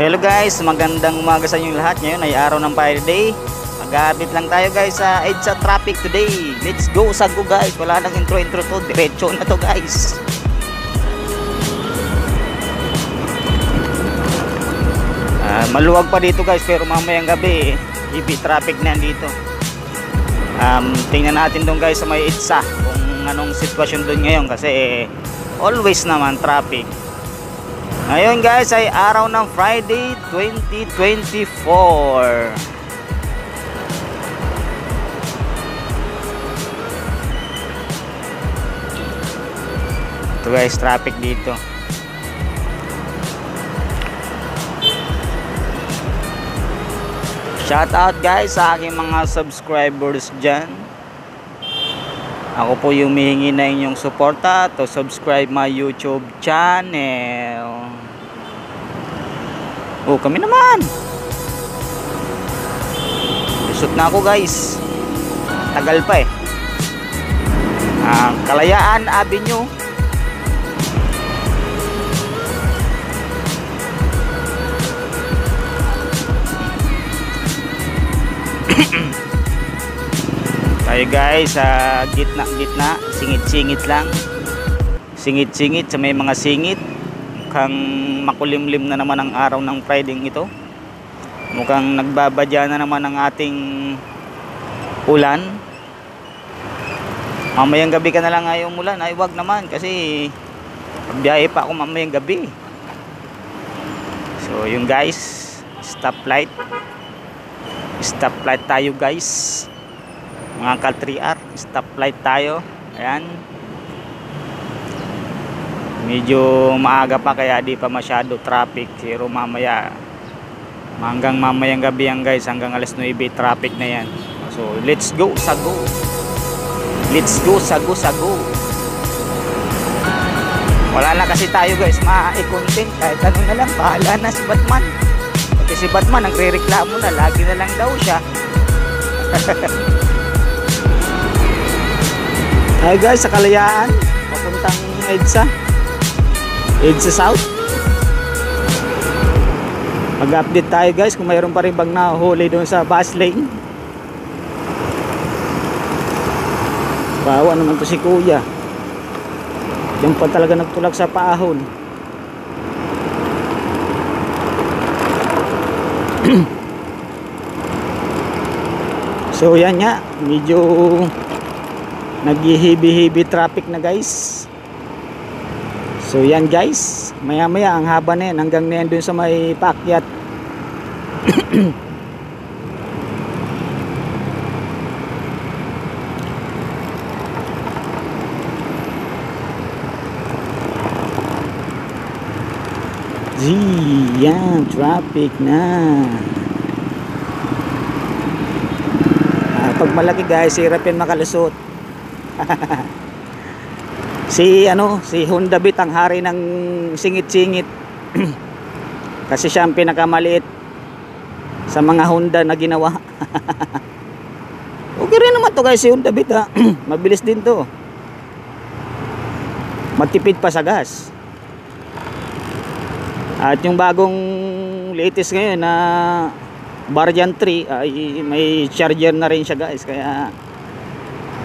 Hello guys, magandang umaga sa inyo lahat. Ngayon ay araw ng Friday. Mag-update lang tayo guys sa EDSA traffic today. Let's go, sago guys. Wala nang intro to, diretso na to guys. Maluwag pa dito guys, pero mamayang gabi heavy traffic na dito. Tingnan natin doon guys sa may EDSA kung anong sitwasyon doon ngayon, kasi always naman traffic. Ngayon guys ay araw ng Friday 2024. Ito guys, traffic dito. Shout out guys sa aking mga subscribers dyan. Ako po yung humihingi na inyong suporta to subscribe my YouTube channel. Oh, kami naman. Lusot na ako guys. Tagal pa eh. Kalayaan Avenue. Tayo guys sa gitna, singit-singit lang. Singit-singit sa may mga singit. Mukhang makulimlim na naman ang araw ng Friday ito. Mukhang nagbabadya na naman ang ating ulan. Mamayang gabi ka na lang ayaw umulan. Ay wag naman, kasi pagbiyahe pa ako mamayang gabi. So yung guys, stoplight. Stoplight tayo guys. Mga ka-3R, stoplight tayo. Ayan. Medyo maaga pa kaya di pa masyado traffic. Pero mamaya, hanggang mamayang gabi yan guys, hanggang alas 9 traffic na yan. So let's go sago. Let's go sago. Wala na kasi tayo guys ma-content, kahit ano na lang. Bahala na si Batman. Kasi si Batman nagre-reklamo na, lagi na lang daw siya. Hi guys, sa Kalayaan papuntang EDSA South. Mag-update tayo guys kung mayroon pa rin bang nahuli doon sa bus lane. Bawa naman to si kuya. Diyan pa talaga nagtulak sa paahon. So yan nga, medyo naghihibi-hibi traffic na guys. So yan guys, maya maya ang haba na yan, hanggang na yan dun sa may paakyat. Yan, traffic na. Pag malaki guys, hirap yan makalusot. Si Honda Beat ang hari ng singit-singit. Kasi siya ang pinakamaliit sa mga Honda na ginawa. Okay rin naman to guys si Honda Beat ha. Mabilis din to. Matipid pa sa gas. At yung bagong latest ngayon na Variant 3 ay may charger na rin siya guys. Kaya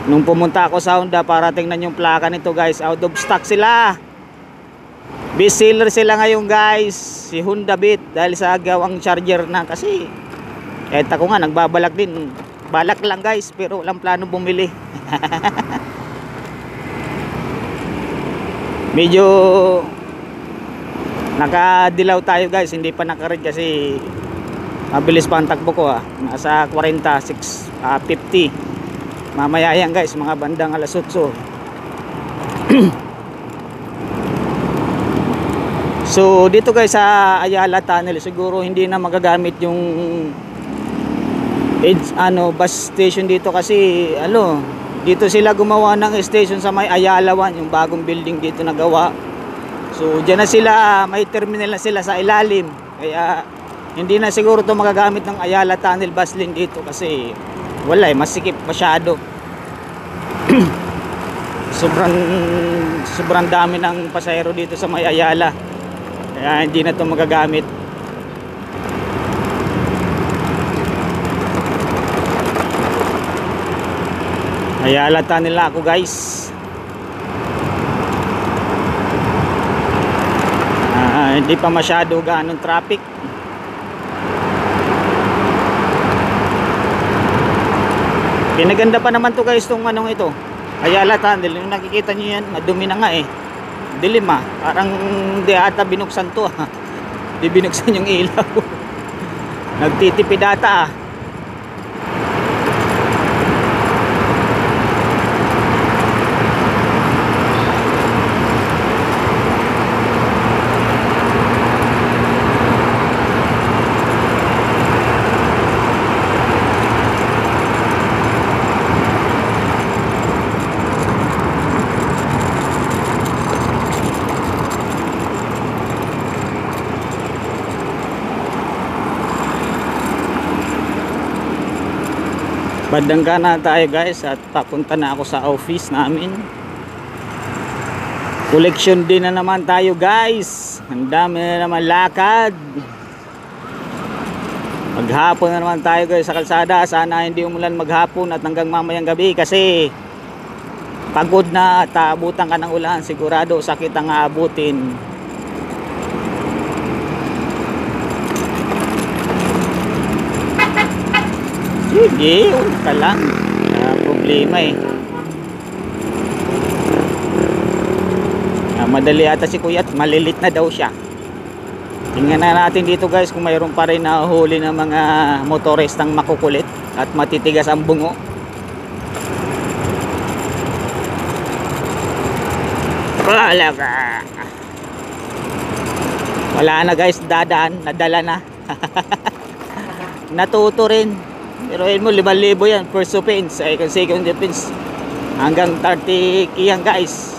nung pumunta ako sa Honda para tingnan yung plaka nito guys, out of stock sila. Best seller sila ngayon guys, si Honda Beat, dahil sa gawang charger na. Kasi kahit ako nga nagbabalak din, balak lang guys, pero walang plano bumili. Medyo nakadilaw tayo guys, hindi pa nakaread kasi mabilis pa ang takbo ko ha. Nasa 46, 50 mamaya yan guys, mga bandang alas 8. So dito guys sa Ayala Tunnel, siguro hindi na magagamit yung bus station dito, kasi dito sila gumawa ng station sa may Ayala 1, yung bagong building dito na gawa. So dyan na sila, may terminal na sila sa ilalim. Kaya hindi na siguro to magagamit ng Ayala Tunnel bus lane dito, kasi wala masikip masyado. sobrang dami ng pasahero dito sa may Ayala, kaya hindi na to magagamit. Kaya halata nila ako guys. Hindi pa masyado ganong traffic. Pinaganda pa naman to guys tong anong ito. Kaya halata nila, yung nakikita nyo yan, madumi na nga eh. Dilim ah, parang di ata binuksan to ah. Di binuksan yung ilaw. Nagtitipid ata ah. Badangga na tayo guys at papunta na ako sa office namin. Collection din na naman tayo guys. Ang dami na naman lakad. Maghapon na naman tayo guys sa kalsada. Sana hindi umulan maghapon at hanggang mamayang gabi kasi pagod na at aabutan ka ng ulan. Sigurado sakit ang aabutin. Sige, ulit ka lang. Problema eh. Madali ata si kuya at malilit na daw siya. Tingnan na natin dito guys kung mayroon pa rin na huli ng mga motoristang makukulit at matitigas ang bungo. Wala na guys, dadaan, nadala na. Natuto rin. Pero mo 5,000 yan first offense, second offense hanggang 30 kiyang guys.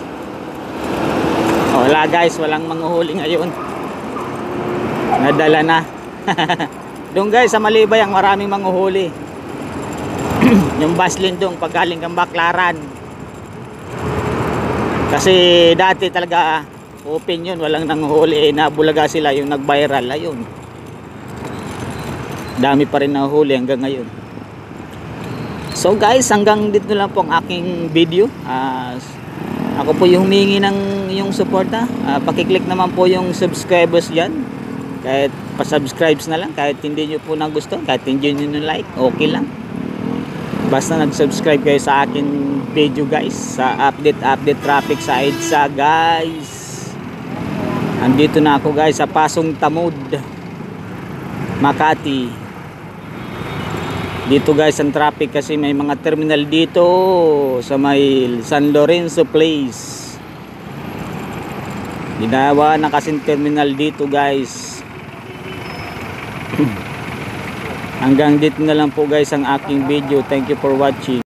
Wala guys, walang manguhuli ngayon. Nadala na. Doon guys sa Malibay ang maraming manguhuli. Yung Baslin doon pag galing kang Baclaran. Kasi dati talaga open yun, walang nanguhuli. Nabulaga sila yung nag-viral. Ayun, dami pa rin nahuli hanggang ngayon. So guys, hanggang dito lang po ang aking video. Ako po yung humingi ng yung suporta. Pakiclick naman po yung subscribers dyan. Kahit pa-subscribes na lang, kahit hindi nyo po nagustuhan, kahit hindi nyo like, okay lang. Basta nag-subscribe kayo sa akin video guys, sa update traffic sa EDSA guys. Andito na ako guys sa Pasong Tamud, Makati. Dito guys ang traffic kasi may mga terminal dito sa may San Lorenzo Place. Ginawa na kasing terminal dito guys. Hanggang dito na lang po guys ang aking video. Thank you for watching.